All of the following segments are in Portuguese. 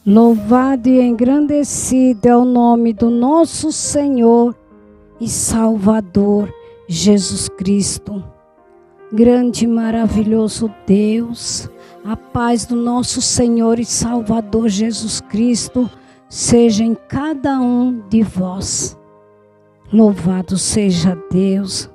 Louvado e engrandecido é o nome do nosso Senhor e Salvador, Jesus Cristo. Grande e maravilhoso Deus, a paz do nosso Senhor e Salvador Jesus Cristo seja em cada um de vós. Louvado seja Deus.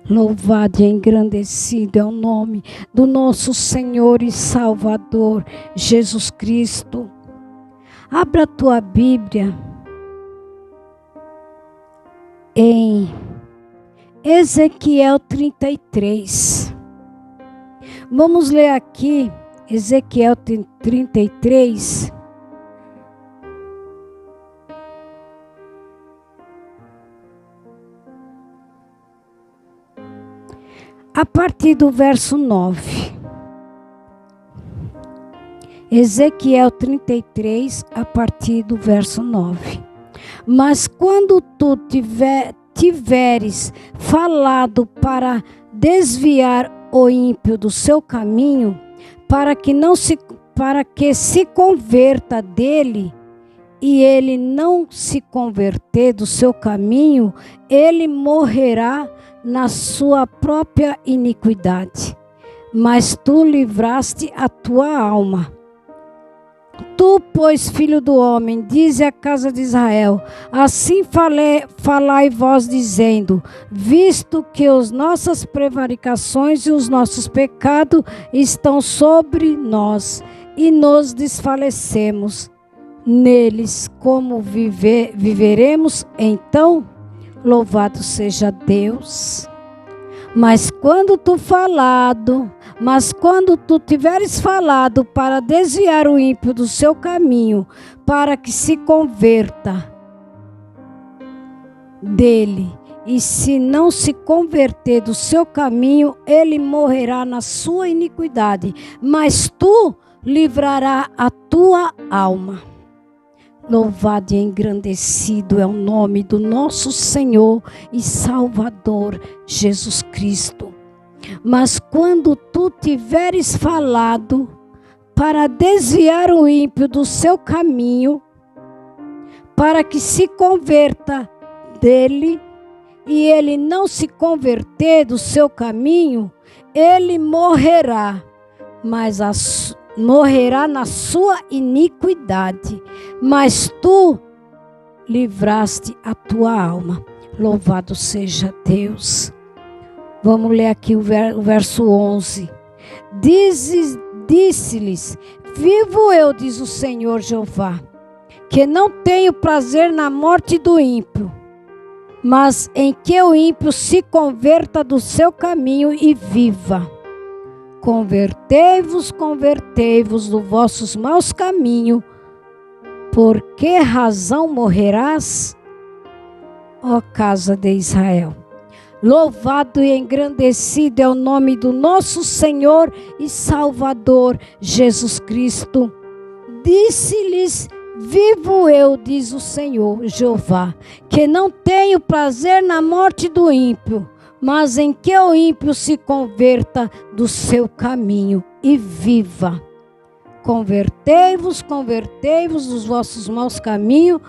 Louvado e engrandecido é o nome do nosso Senhor e Salvador, Jesus Cristo. Abra a tua Bíblia em Ezequiel 33. Vamos ler aqui Ezequiel 33. A partir do verso 9. Ezequiel 33, a partir do verso 9. Mas quando tu tiveres falado para desviar o ímpio do seu caminho, para que se converta dele, e ele não se converter do seu caminho, ele morrerá na sua própria iniquidade. Mas tu livraste a tua alma. Tu, pois, filho do homem, dize à casa de Israel: assim falai vós, dizendo: visto que as nossas prevaricações e os nossos pecados estão sobre nós, e nos desfalecemos neles, como viveremos então? Louvado seja Deus. Mas quando tu tiveres falado para desviar o ímpio do seu caminho, para que se converta dele, e se não se converter do seu caminho, ele morrerá na sua iniquidade, mas tu livrarás a tua alma. Louvado e engrandecido é o nome do nosso Senhor e Salvador, Jesus Cristo. Mas quando tu tiveres falado para desviar o ímpio do seu caminho, para que se converta dele, e ele não se converter do seu caminho, ele morrerá, morrerá na sua iniquidade, mas tu livraste a tua alma. Louvado seja Deus. Vamos ler aqui o verso 11. Disse-lhes: vivo eu, diz o Senhor Jeová, que não tenho prazer na morte do ímpio, mas em que o ímpio se converta do seu caminho e viva. Convertei-vos dos vossos maus caminhos. Por que razão morrerás, ó casa de Israel? Louvado e engrandecido é o nome do nosso Senhor e Salvador, Jesus Cristo. Disse-lhes: vivo eu, diz o Senhor Jeová, que não tenho prazer na morte do ímpio, mas em que o ímpio se converta do seu caminho e viva. Convertei-vos dos vossos maus caminhos,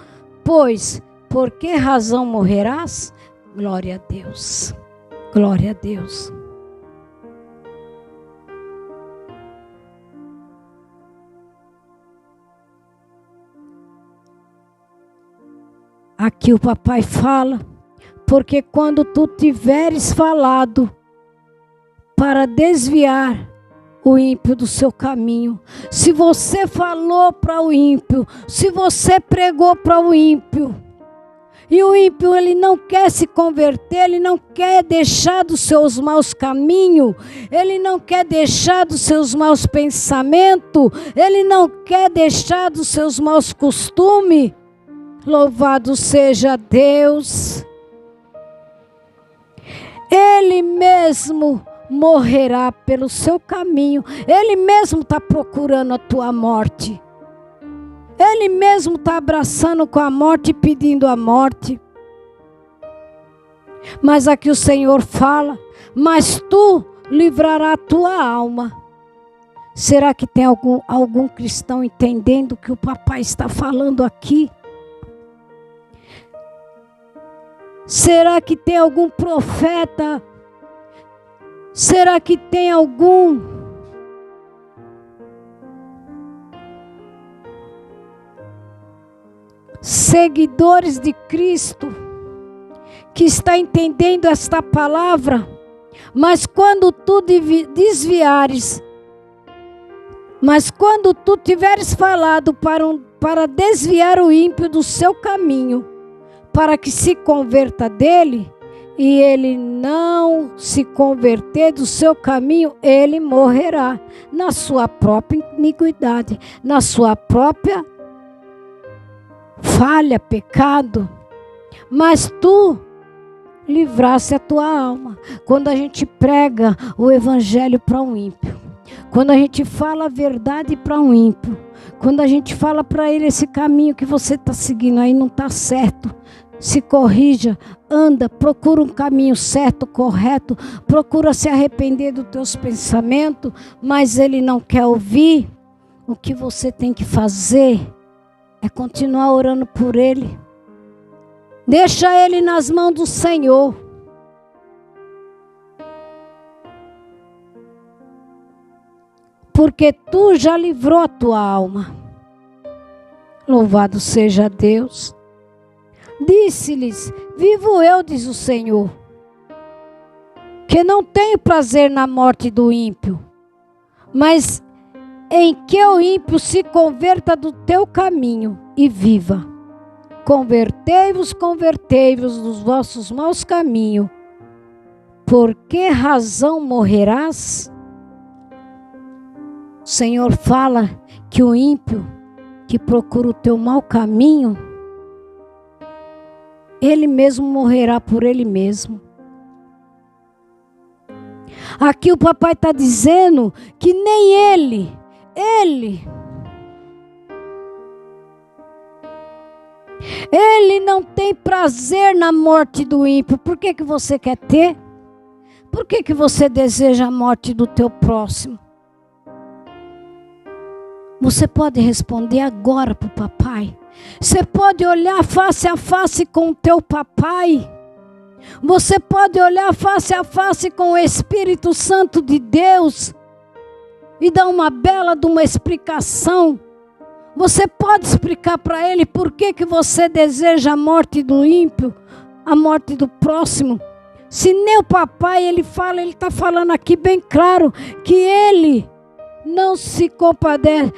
pois por que razão morrerás? Glória a Deus, glória a Deus. Aqui o papai fala: porque quando tu tiveres falado para desviar o ímpio do seu caminho, se você falou para o ímpio, se você pregou para o ímpio, e o ímpio ele não quer se converter, ele não quer deixar dos seus maus caminhos, ele não quer deixar dos seus maus pensamentos, ele não quer deixar dos seus maus costumes, louvado seja Deus. Ele mesmo morrerá pelo seu caminho. Ele mesmo está procurando a tua morte. Ele mesmo está abraçando com a morte e pedindo a morte. Mas aqui o Senhor fala: mas tu livrarás a tua alma. Será que tem algum cristão entendendo o que o papai está falando aqui? Será que tem algum profeta? Será que tem algum seguidores de Cristo que está entendendo esta palavra? Mas quando tu desviares, mas quando tu tiveres falado para desviar o ímpio do seu caminho, para que se converta dele, e ele não se converter do seu caminho, ele morrerá na sua própria iniquidade, na sua própria falha, pecado. Mas tu livrasse a tua alma. Quando a gente prega o evangelho para um ímpio, quando a gente fala a verdade para um ímpio, quando a gente fala para ele, esse caminho que você está seguindo aí não está certo, se corrija, anda, procura um caminho certo, correto, procura se arrepender dos teus pensamentos, mas ele não quer ouvir. O que você tem que fazer é continuar orando por ele. Deixa ele nas mãos do Senhor. Porque tu já livrou a tua alma. Louvado seja Deus. Disse-lhes: vivo eu, diz o Senhor, que não tenho prazer na morte do ímpio, mas em que o ímpio se converta do teu caminho e viva. Convertei-vos dos vossos maus caminhos. Por que razão morrerás? O Senhor fala que o ímpio que procura o teu mau caminho, ele mesmo morrerá por ele mesmo. Aqui o papai está dizendo que nem ele não tem prazer na morte do ímpio. Por que que você quer ter? Por que que você deseja a morte do teu próximo? Você pode responder agora para o papai. Você pode olhar face a face com o teu papai. Você pode olhar face a face com o Espírito Santo de Deus e dar uma bela de uma explicação. Você pode explicar para ele por que que você deseja a morte do ímpio, a morte do próximo. Se nem o papai ele está falando aqui bem claro que ele não se compadece.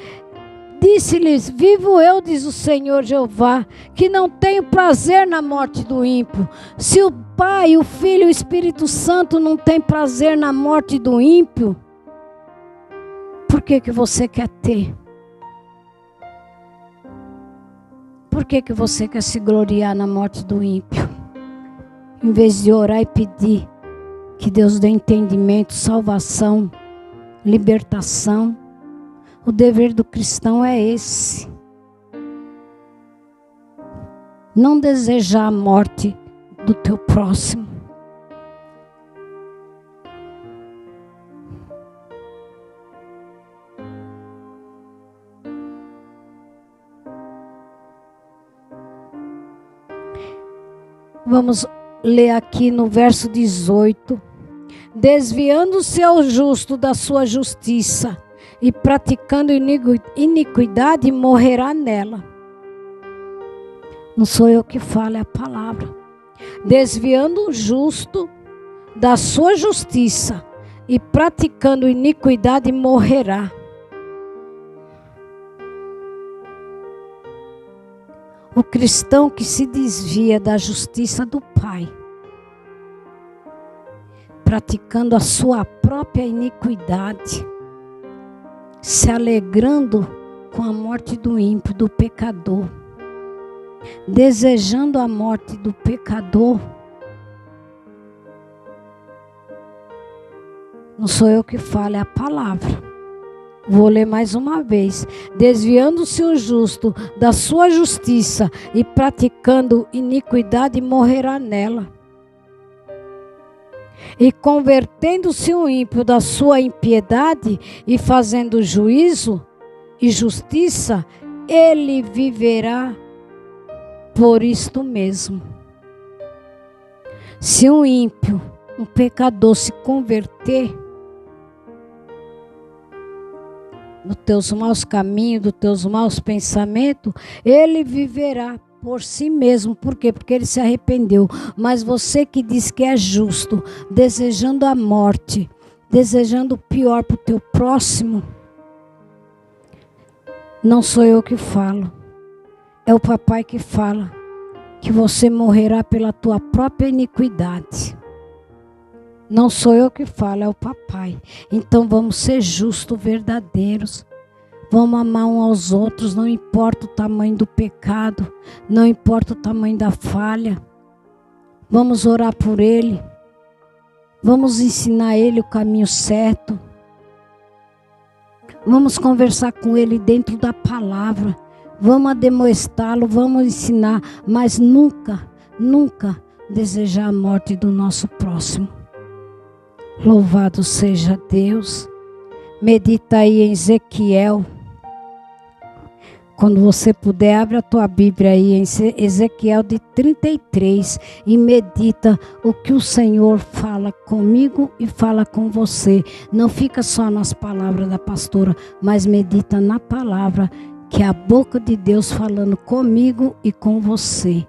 Disse-lhes: vivo eu, diz o Senhor Jeová, que não tenho prazer na morte do ímpio. Se o Pai, o Filho e o Espírito Santo não tem prazer na morte do ímpio, por que que você quer ter? Por que que você quer se gloriar na morte do ímpio? Em vez de orar e pedir que Deus dê entendimento, salvação, libertação. O dever do cristão é esse. Não desejar a morte do teu próximo. Vamos ler aqui no verso 18. Desviando-se ao justo da sua justiça e praticando iniquidade, morrerá nela. Não sou eu que falo, é a palavra. Desviando o justo da sua justiça e praticando iniquidade, morrerá. O cristão que se desvia da justiça do Pai, praticando a sua própria iniquidade, se alegrando com a morte do ímpio, do pecador, desejando a morte do pecador. Não sou eu que falo, é a palavra. Vou ler mais uma vez. Desviando-se o justo da sua justiça e praticando iniquidade, morrerá nela. E convertendo-se o ímpio da sua impiedade e fazendo juízo e justiça, ele viverá por isto mesmo. Se um ímpio, um pecador se converter dos teus maus caminhos, dos teus maus pensamentos, ele viverá por si mesmo. Por quê? Porque ele se arrependeu. Mas você que diz que é justo, desejando a morte, desejando o pior para o teu próximo, não sou eu que falo. É o papai que fala que você morrerá pela tua própria iniquidade. Não sou eu que falo, é o papai. Então vamos ser justos, verdadeiros. Vamos amar uns aos outros, não importa o tamanho do pecado, não importa o tamanho da falha. Vamos orar por ele. Vamos ensinar ele o caminho certo. Vamos conversar com ele dentro da palavra. Vamos ademoestá-lo, vamos ensinar, mas nunca, nunca desejar a morte do nosso próximo. Louvado seja Deus. Medita aí em Ezequiel. Quando você puder, abre a tua Bíblia aí em Ezequiel de 33 e medita o que o Senhor fala comigo e fala com você. Não fica só nas palavras da pastora, mas medita na palavra, que é a boca de Deus falando comigo e com você.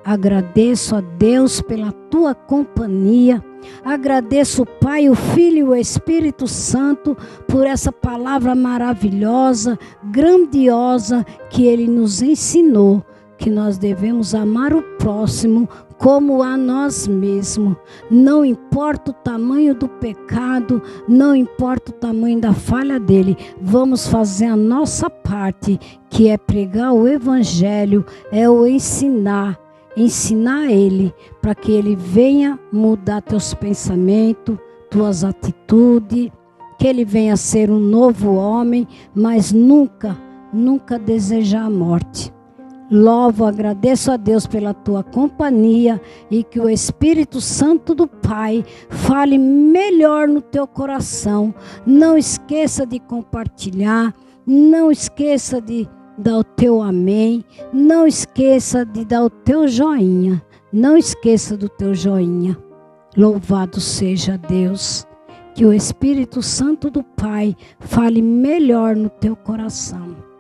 Agradeço a Deus pela tua companhia. Agradeço o Pai, o Filho e o Espírito Santo por essa palavra maravilhosa, grandiosa, que Ele nos ensinou, que nós devemos amar o próximo como a nós mesmos. Não importa o tamanho do pecado, não importa o tamanho da falha dele, vamos fazer a nossa parte, que é pregar o Evangelho, é o ensinar ele, para que ele venha mudar teus pensamentos, tuas atitudes, que ele venha ser um novo homem, mas nunca, nunca desejar a morte. Louvo, agradeço a Deus pela tua companhia e que o Espírito Santo do Pai fale melhor no teu coração. Não esqueça de compartilhar, não esqueça de dar o teu amém, não esqueça de dar o teu joinha, não esqueça do teu joinha. Louvado seja Deus, que o Espírito Santo do Pai fale melhor no teu coração.